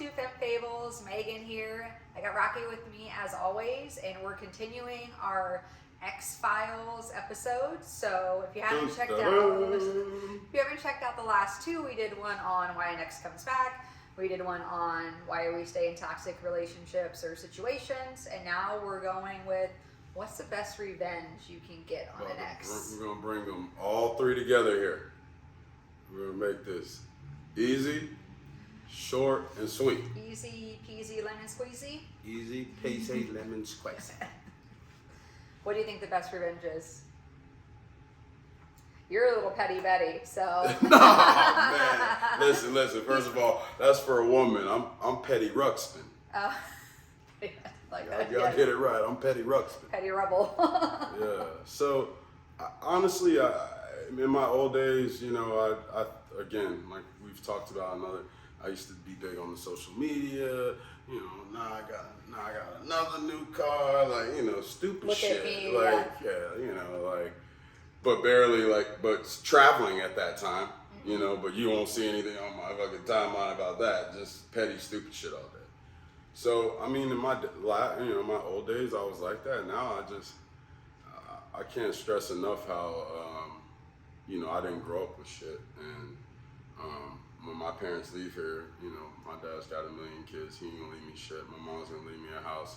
to femmefables. Megan here. I got Rocky with me as always, and we're continuing our X-Files episode. So if you haven't checked out the last two, we did one on why an ex comes back. We did one on why we stay in toxic relationships or situations, and now we're going with what's the best revenge you can get on an ex. We're gonna bring them all three together here. We're gonna make this easy, short, and sweet. Easy peasy lemon squeezy. Easy peasy lemon squeezy. What do you think the best revenge is? You're a little petty Betty, so. Nah, man. Listen. First of all, that's for a woman. I'm Petty Ruxpin. Oh. Like that. Y'all get it right. I'm Petty Ruxpin. Petty Rebel. Yeah. So, honestly, in my old days, you know, I again, like we've talked about I used to be big on the social media. You know, now I got another new car, like, you know, stupid Look shit. At me, like, yeah, you know, like, but traveling at that time, you know, but you won't see anything on my fucking timeline about that. Just petty, stupid shit all day. So, I mean, in my old days, I was like that. Now I can't stress enough how, you know, I didn't grow up with shit. And when my parents leave here, you know, my dad's got 1 million kids. He ain't gonna leave me shit. My mom's gonna leave me a house.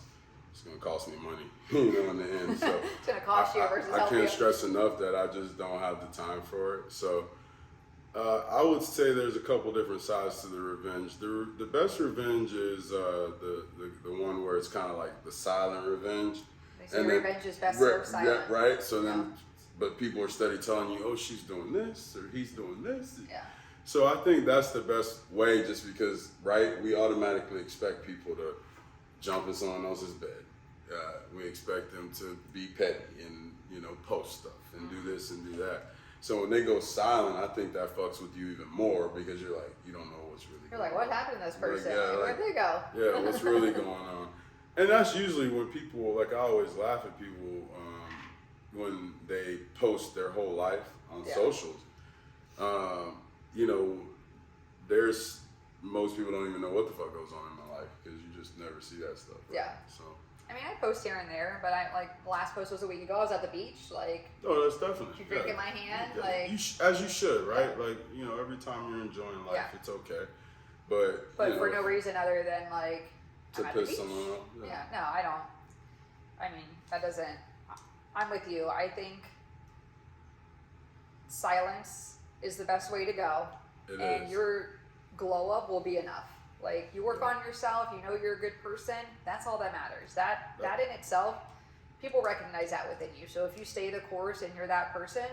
It's gonna cost me money, you know, in the end. So it's gonna cost you versus I can't stress enough that I just don't have the time for it. So I would say there's a couple different sides to the revenge. The best revenge is the one where it's kind of like the silent revenge. They say revenge is best served silent. Yeah, right. So then, but people are steady telling you, oh, she's doing this or he's doing this. Yeah. So I think that's the best way, just because, right? We automatically expect people to jump in someone else's bed. We expect them to be petty and, you know, post stuff and do this and do that. So when they go silent, I think that fucks with you even more, because you're like, you don't know what's really going on. You're like, what happened to this person? Like, where'd they go? Yeah, what's really going on? And that's usually when people, like, I always laugh at people when they post their whole life on socials. You know, most people don't even know what the fuck goes on in my life, because you just never see that stuff. Right? Yeah. So. I mean, I post here and there, but the last post was a week ago. I was at the beach, like. Oh, that's definitely. You drink in my hand, yeah. like. As you should, right? Yeah. Like, you know, every time you're enjoying life, it's okay. But for no reason other than, like, to piss someone off. Yeah, no, I don't. I mean, that doesn't. I'm with you. I think silence is the best way to go. And your glow up will be enough. Like, you work on yourself, you know you're a good person, that's all that matters. That in itself, people recognize that within you. So if you stay the course and you're that person,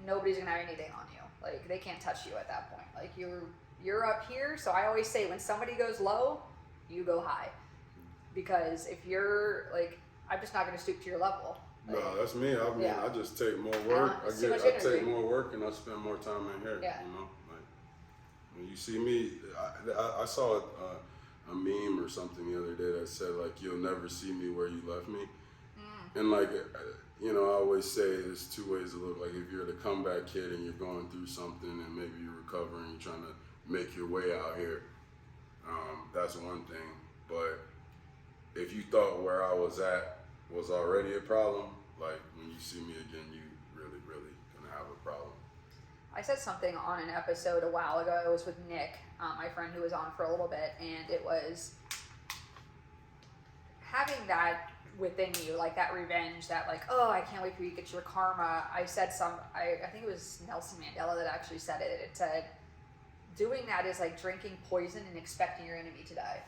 nobody's gonna have anything on you. Like, they can't touch you at that point. Like, you're up here. So I always say, when somebody goes low, you go high. Because if you're like, I'm just not gonna stoop to your level. Like, no, that's me. I mean, I just take more work. I take more work and I spend more time in here. Yeah. You know, like, when you see me, I saw a meme or something the other day that said, like, you'll never see me where you left me. And, like, you know, I always say there's two ways to look. Like, if you're the comeback kid and you're going through something and maybe you're recovering, you're trying to make your way out here, that's one thing. But if you thought where I was at was already a problem, like, when you see me again, you really, really gonna have a problem. I said something on an episode a while ago. It was with Nick, my friend who was on for a little bit, and it was having that within you, like that revenge, that like, oh, I can't wait for you to get your karma. I said I think it was Nelson Mandela that actually said it. It said, doing that is like drinking poison and expecting your enemy to die.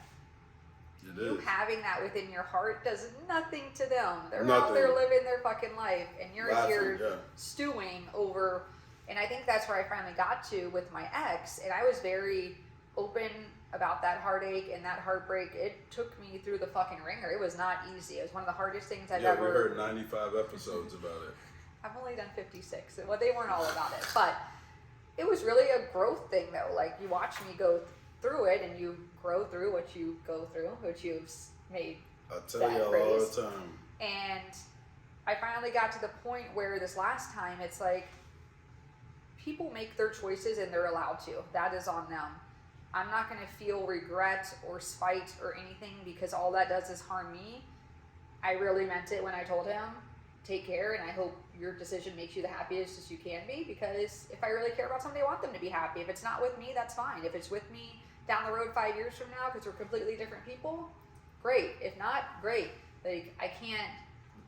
You having that within your heart does nothing to them. They're out there living their fucking life, and you're here stewing over. And I think that's where I finally got to with my ex, and I was very open about that heartache and that heartbreak. It took me through the fucking ringer. It was not easy. It was one of the hardest things I've ever. Yeah, we heard 95 episodes about it. I've only done 56. Well, they weren't all about it, but it was really a growth thing, though. Like, you watch me go through it, and you grow through what you go through, which you've made. I tell you all the time. And I finally got to the point where this last time, it's like, people make their choices and they're allowed to. That is on them. I'm not going to feel regret or spite or anything because all that does is harm me. I really meant it when I told him, take care, and I hope your decision makes you the happiest as you can be, because if I really care about somebody, I want them to be happy. If it's not with me, that's fine. If it's with me down the road 5 years from now because we're completely different people, great. If not, great. Like, I can't,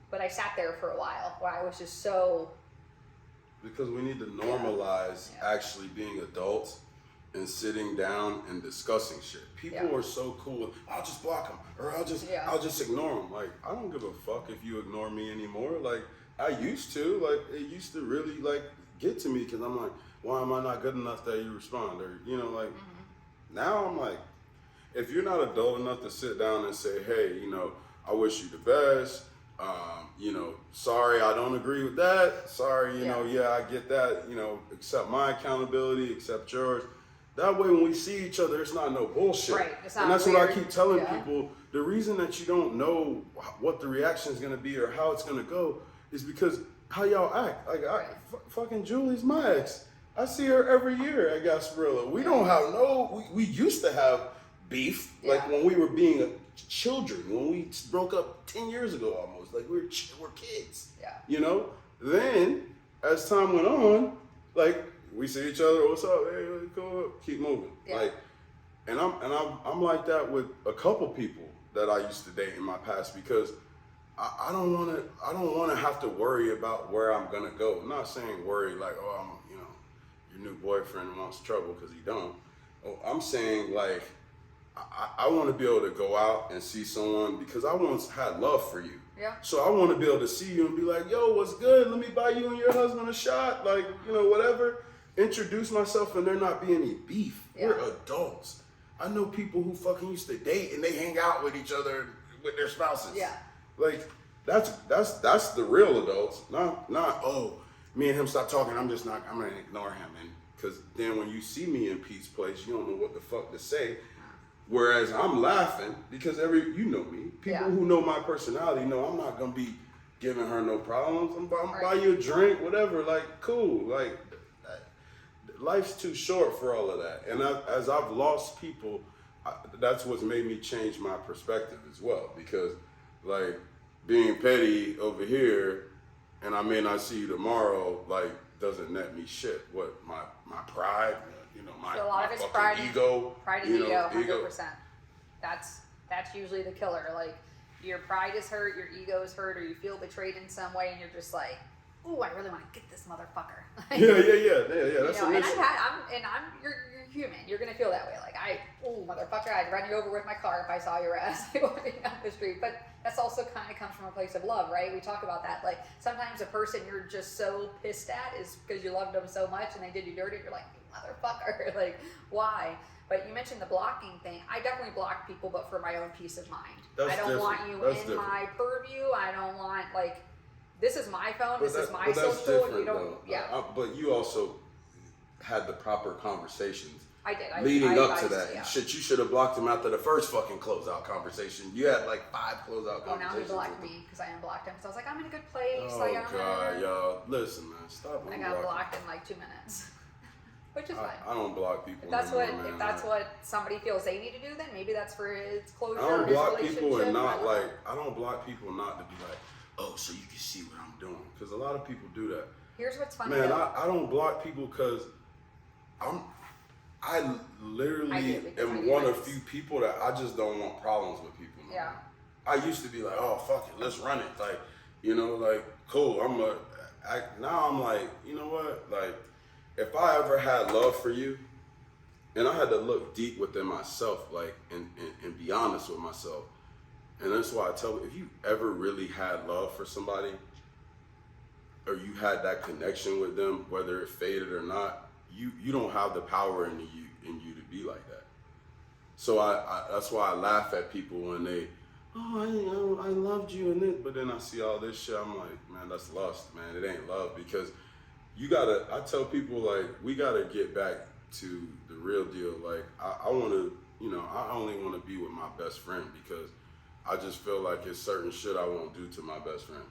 but I sat there for a while I was just so... Because we need to normalize actually being adults and sitting down and discussing shit. People are so cool. I'll just block them, or I'll just ignore them. Like, I don't give a fuck if you ignore me anymore. Like, I used to. Like, it used to really like get to me because I'm like, why am I not good enough that you respond? Or like now I'm like, if you're not adult enough to sit down and say, hey, I wish you the best. Sorry, I don't agree with that. Sorry, I get that. Accept my accountability, accept yours. That way, when we see each other, it's not no bullshit. Right. It's not and that's weird. what I keep telling people. The reason that you don't know what the reaction is going to be or how it's going to go is because how y'all act. Like, fucking Julie's my ex. I see her every year at Gasparilla. We don't have we used to have beef, like when we were being children, when we broke up 10 years ago almost. Like, we're kids. Yeah. Then, as time went on, like, we see each other, what's up? Hey, go keep moving. Yeah. Like, and I'm like that with a couple people that I used to date in my past because I don't want to have to worry about where I'm gonna go. I'm not saying worry like, oh, your new boyfriend wants trouble because he don't. I'm saying like I want to be able to go out and see someone because I once had love for you. Yeah. So I want to be able to see you and be like, yo, what's good? Let me buy you and your husband a shot. Like, whatever. Introduce myself and there not be any beef. Yeah. We're adults. I know people who fucking used to date and they hang out with each other with their spouses. Yeah. Like, that's the real adults. Not me and him stop talking, I'm gonna ignore him. And because then when you see me in Pete's place, you don't know what the fuck to say. Whereas I'm laughing because you know me. People who know my personality know I'm not gonna be giving her no problems. I'm gonna buy you a drink, whatever. Like, cool. Like, life's too short for all of that. And as I've lost people, that's what's made me change my perspective as well. Because, like, being petty over here, and I may not see you tomorrow, like, doesn't net me shit. What, my pride, so a lot of it's pride, ego, pride and ego, 100%. That's usually the killer. Like, your pride is hurt, your ego is hurt, or you feel betrayed in some way, and you're just like, ooh, I really want to get this motherfucker. Yeah. That's you're human. You're gonna feel that way. Like, motherfucker, I'd run you over with my car if I saw your ass walking down the street. But that's also kind of comes from a place of love, right? We talk about that. Like, sometimes a person you're just so pissed at is because you loved them so much and they did you dirty. You're like, you motherfucker. Like, why? But you mentioned the blocking thing. I definitely block people, but for my own peace of mind. I don't want you in my purview. I don't want, like, this is my phone. This is my social. You don't. Yeah. But you also had the proper conversations. I did. Leading up to that. Yeah. You should have blocked him after the first fucking closeout conversation. You had like 5 closeout conversations. Well, now he blocked me because I unblocked him. So I was like, I'm in a good place. Oh, God, y'all. Listen, man. Stop. And I got blocked in like 2 minutes. Which is fine. I don't block people. If that's what somebody feels they need to do, then maybe that's for its closure. I don't block people and not like, I don't block people not to be like, oh, so you can see what I'm doing. Because a lot of people do that. Here's what's funny. Man, I don't block people because I literally am one of few people that I just don't want problems with people. No more. I used to be like, oh, fuck it, let's run it. Like, like, cool. Now I'm like, you know what? Like, if I ever had love for you, and I had to look deep within myself, like, and be honest with myself. And that's why I tell you, if you ever really had love for somebody, or you had that connection with them, whether it faded or not, you don't have the power in you to be like that. So I that's why I laugh at people when they, I loved you and it, but then I see all this shit. I'm like, man, that's lust, man. It ain't love, because I tell people, like, we gotta get back to the real deal. Like, I want to, I only want to be with my best friend because I just feel like it's certain shit I won't do to my best friend.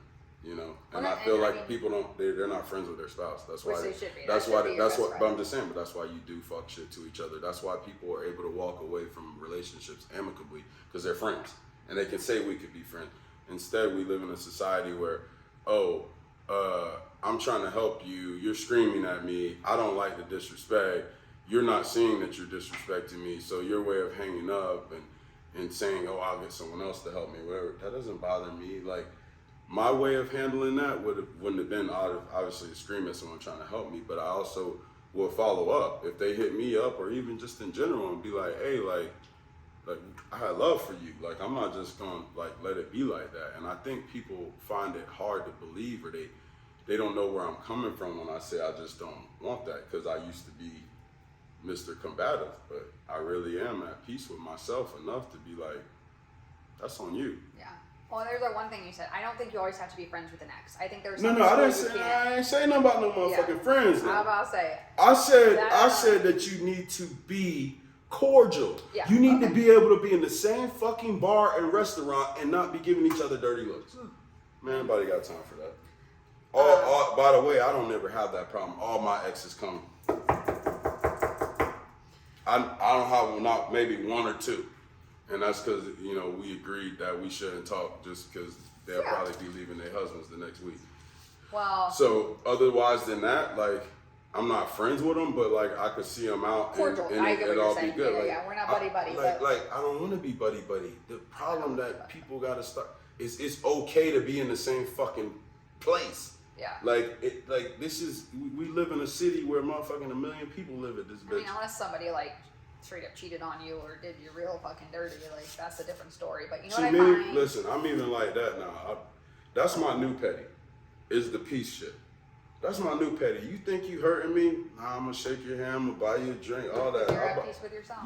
you know. Well, And I and feel I like mean- people don't, they're not friends with their spouse. That's why, Which they should be. that's That why, should be your that's best what, friend. but I'm just saying, but that's why you do fuck shit to each other. That's why people are able to walk away from relationships amicably, because they're friends. And they can say we could be friends. Instead, we live in a society where, I'm trying to help you, you're screaming at me, I don't like the disrespect, you're not seeing that you're disrespecting me, so your way of hanging up and saying, oh, I'll get someone else to help me, whatever, that doesn't bother me. Like, my way of handling that wouldn't have been obviously to scream at someone trying to help me, but I also will follow up. If they hit me up, or even just in general, and be like, hey, like I had love for you. Like, I'm not just gonna like let it be like that. And I think people find it hard to believe, or they don't know where I'm coming from when I say I just don't want that, because I used to be Mr. Combative, but I really am at peace with myself enough to be like, that's on you. Yeah. Well, there's that one thing you said. I don't think you always have to be friends with an ex. I think there's No, I didn't say. I ain't say nothing about no motherfucking friends. I'm about to say it. I said that you need to be cordial. Yeah, you need to be able to be in the same fucking bar and restaurant and not be giving each other dirty looks. Man, nobody got time for that. By the way, I don't ever have that problem. All my exes come. I don't have not maybe one or two. And that's because, you know, we agreed that we shouldn't talk just because they'll probably be leaving their husbands the next week. Well. So otherwise than that, like, I'm not friends with them, but like I could see them out Cordial. and I get what it'd you're all saying. be good. Yeah, like, yeah, we're not buddy-buddy. Like I don't want to be buddy-buddy. The problem that people got to start is it's okay to be in the same fucking place. Yeah. Like this is, we live in a city where motherfucking 1 million people live at this bitch. I mean, unless somebody like straight up cheated on you or did you real fucking dirty, like that's a different story. But you know what I find? Listen, I'm even like that now. That's my new petty, is the peace shit. That's my new petty. You think you hurting me? Nah, I'm gonna shake your hand, I'm gonna buy you a drink, all that. You're at peace with yourself.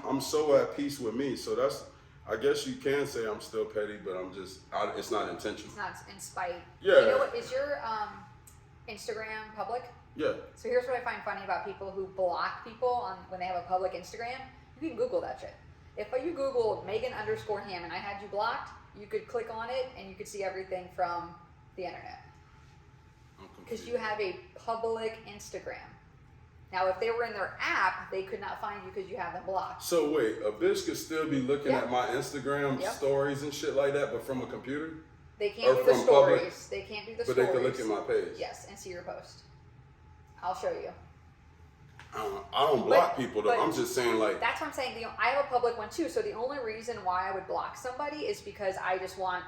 I'm so at peace with me. So that's, I guess you can say I'm still petty, but I'm just, it's not intentional. It's not in spite. Yeah. You know what? Is your Instagram public? Yeah. So here's what I find funny about people who block people on when they have a public Instagram. You can Google that shit. If you Google Megan_Ham and I had you blocked, you could click on it and you could see everything from the internet. Because you have a public Instagram. Now, if they were in their app, they could not find you because you have them blocked. So wait, a bitch could still be looking at my Instagram stories and shit like that, but from a computer? They can't do the stories. They can't do the stories. But they can look at my page. Yes, and see your post. I'll show you. I don't block people though. I'm just saying, like, that's what I'm saying. I have a public one too. So the only reason why I would block somebody is because I just want.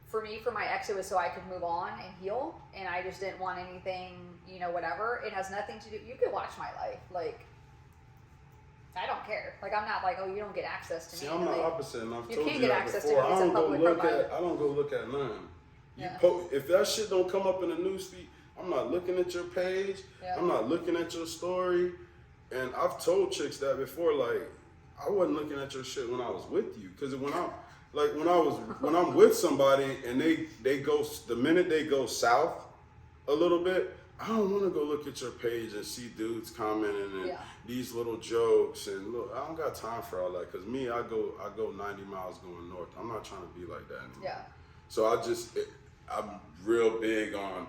For my ex, it was so I could move on and heal, and I just didn't want anything, whatever. It has nothing to do. You could watch my life, like. I don't care. Like, I'm not like, oh, you don't get access to me. See, I'm the opposite, and I've told you get that access before. to me. It's a public profile. I don't go look at none. Yeah. If that shit don't come up in the newsfeed, I'm not looking at your page. Yeah. I'm not looking at your story. And I've told chicks that before. Like, I wasn't looking at your shit when I was with you, because when I'm with somebody and they go, the minute they go south a little bit, I don't want to go look at your page and see dudes commenting and these little jokes, and look, I don't got time for all that, because me, I go 90 miles going north. I'm not trying to be like that anymore. Yeah. So I'm real big on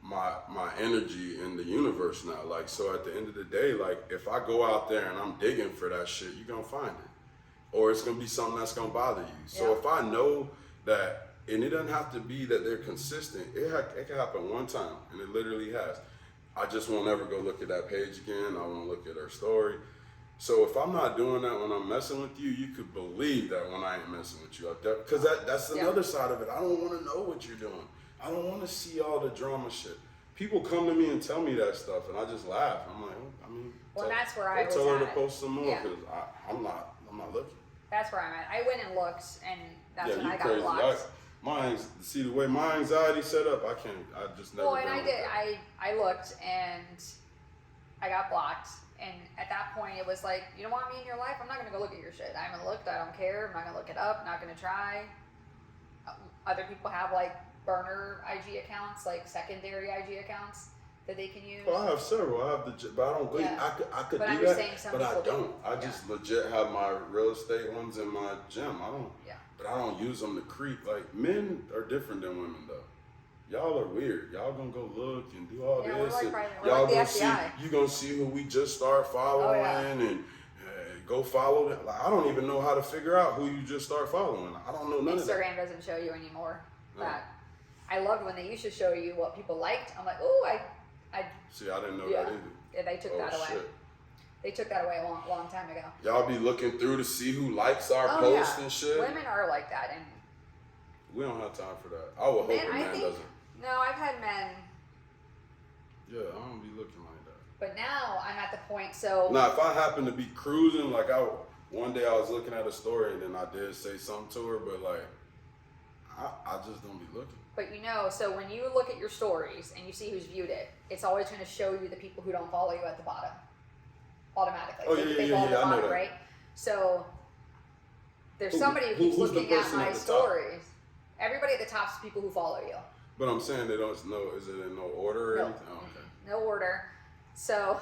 my energy in the universe now. Like, so at the end of the day, like, if I go out there and I'm digging for that shit, you're gonna find it, or it's gonna be something that's gonna bother you. So if I know that. And it doesn't have to be that they're consistent. It can happen one time, and it literally has. I just won't ever go look at that page again. I won't look at her story. So if I'm not doing that when I'm messing with you, you could believe that when I ain't messing with you. Because that's another side of it. I don't want to know what you're doing. I don't want to see all the drama shit. People come to me and tell me that stuff, and I just laugh. I'm like, that's where I was tell her at. To post some more, because I'm not looking. That's where I'm at. I went and looked, and that's when I got crazy. blocked. See the way my anxiety set up, I just never. Well, and I did. I looked and I got blocked. And at that point, it was like, you don't want me in your life? I'm not gonna go look at your shit. I haven't looked. I don't care. I'm not gonna look it up. Not gonna try. Other people have like burner IG accounts, like secondary IG accounts. that they can use? Well, I have several. I have but I don't. Yeah. I could But do I'm just that, saying some but I people do. don't. I just legit have my real estate ones in my gym. I don't. Yeah. But I don't use them to creep. Like, men are different than women, though. Y'all are weird. Y'all gonna go look and do all Yeah, this. we're like and private. We're y'all like the gonna see. FBI. You gonna see who we just start following and go follow them. Like, I don't even know how to figure out who you just start following. I don't know none of that. Instagram doesn't show you anymore. No. That I loved when they used to show you what people liked. I'm like, oh, I See, I didn't know Yeah. that either. yeah, they took that away. Shit. They took that away a long time ago. Y'all be looking through to see who likes our posts and shit. Women are like that, and We don't have time for that. I would hope a man doesn't. No, I've had men, Yeah, I don't be looking like that. but now I'm at the point. So Now, if I happen to be cruising, like one day I was looking at a story and then I did say something to her, but like, I just don't be looking. But so when you look at your stories and you see who's viewed it, it's always going to show you the people who don't follow you at the bottom, automatically. Oh, They yeah, follow the I know bottom, that. right? So there's somebody who keeps who's the looking at person my at the top? stories. Everybody at the top is people who follow you. But I'm saying they don't know. Is it in no order or No. anything? Oh, okay. No order. So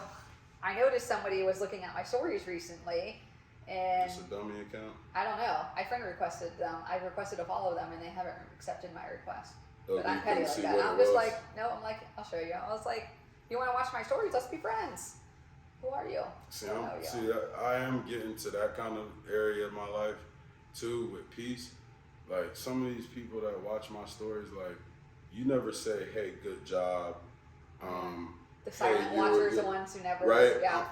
I noticed somebody was looking at my stories recently, and It's a dummy account. I don't know. I friend requested them. I requested to follow them, and they haven't accepted my request. Oh, But you I'm petty couldn't like see that. what I'm it just was? like, no. I'm like, I'll show you. I was like, you want to watch my stories? Let's be friends. Who are you? See, I don't know you. I am getting to that kind of area of my life too, with peace. Like, some of these people that watch my stories, like, you never say, "Hey, good job." The silent watchers, the ones who never. Right? Yeah.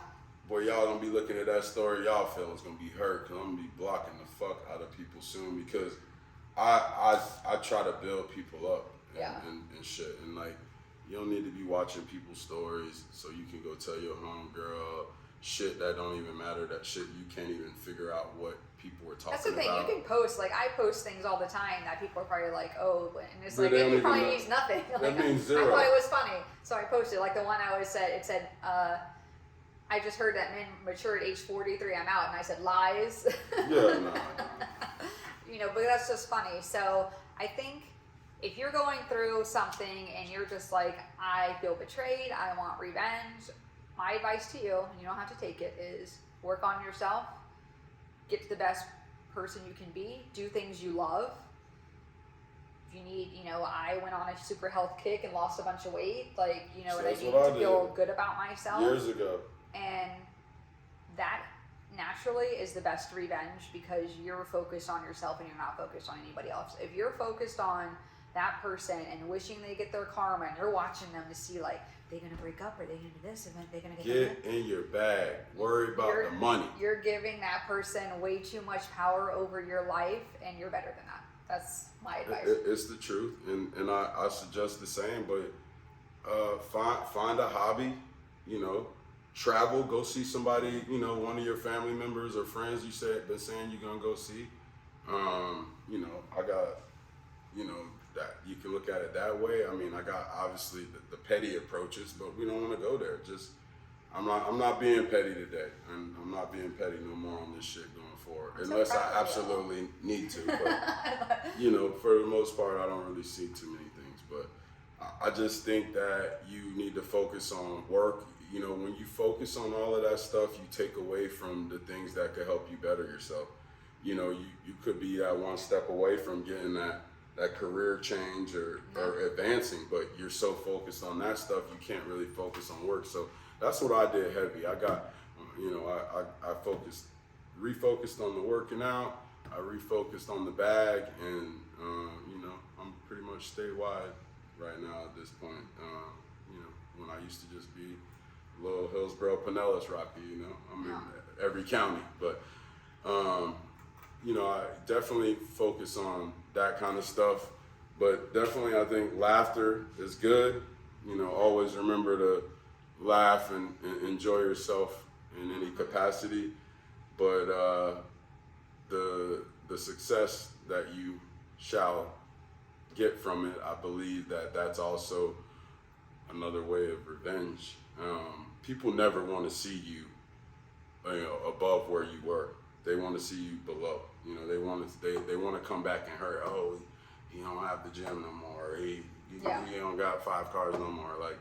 Boy, y'all gonna be looking at that story. Y'all feelings gonna be hurt because I'm gonna be blocking the fuck out of people soon because I try to build people up and shit, and like, you don't need to be watching people's stories so you can go tell your homegirl shit that don't even matter, that shit you can't even figure out what people were talking about. That's the thing. about. You can post, like, I post things all the time that people are probably like, oh, and it's But like, they don't it even probably know. means nothing. That Like, means I zero. thought it was funny, so I posted. Like the one I always said, it said, I just heard that men mature at age 43. I'm out, and I said lies. Yeah, no. But that's just funny. So I think if you're going through something and you're just like, I feel betrayed, I want revenge, my advice to you, and you don't have to take it, is work on yourself, get to the best person you can be, do things you love. If you need, I went on a super health kick and lost a bunch of weight, like, So what I that's need what I to feel did good about myself. Years ago. And that naturally is the best revenge because you're focused on yourself and you're not focused on anybody else. If you're focused on that person and wishing they get their karma and you're watching them to see, like, they gonna break up, are they gonna do this, are they gonna Get in your bag. Worry about the money. You're giving that person way too much power over your life, and you're better than that. That's my advice. It's the truth, and I suggest the same. But find a hobby, travel, go see somebody, one of your family members or friends you been saying you're gonna go see. I got, that you can look at it that way. I mean, I got obviously the petty approaches, but we don't want to go there. Just I'm not being petty today, and I'm not being petty no more on this shit going forward, unless I absolutely need to. But for the most part, I don't really see too many things. But I just think that you need to focus on work. When you focus on all of that stuff, you take away from the things that could help you better yourself. You could be that one step away from getting that career change or advancing, but you're so focused on that stuff, you can't really focus on work. So that's what I did heavy. I got, I refocused on the working out. I refocused on the bag, and I'm pretty much statewide right now at this point. When I used to just be little Hillsborough, Pinellas, Rocky, I'm in every county, but I definitely focus on that kind of stuff, but definitely I think laughter is good. Always remember to laugh and enjoy yourself in any capacity, but the success that you shall get from it, I believe that's also another way of revenge. People never want to see you, above where you were. They want to see you below. They want to come back and hurt. Oh, he don't have the gym no more. He don't got 5 cars no more. Like,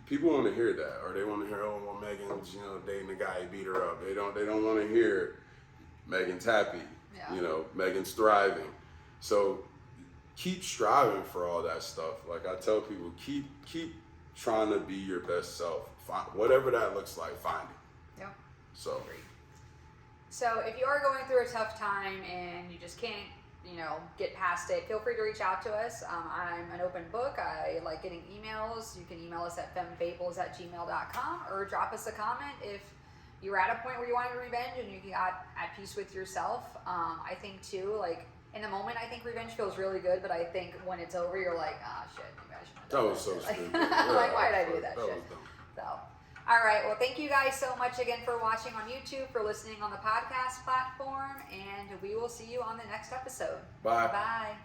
people want to hear that, or they want to hear, oh, well, Megan was, dating a guy, he beat her up. They don't want to hear Megan's happy. Yeah. Megan's thriving. So keep striving for all that stuff. Like I tell people, keep trying to be your best self. Whatever that looks like, find it. Yeah. So. So if you are going through a tough time and you just can't, get past it, feel free to reach out to us. I'm an open book. I like getting emails. You can email us at femmefables@gmail.com or drop us a comment if you're at a point where you wanted revenge and you got at peace with yourself. I think too, like in the moment, I think revenge feels really good, but I think when it's over, you're like, ah, shit, maybe I shouldn't have done that was so stupid. Like, why did I do that That shit? was dumb. So, all right. Well, thank you guys so much again for watching on YouTube, for listening on the podcast platform, and we will see you on the next episode. Bye. Bye.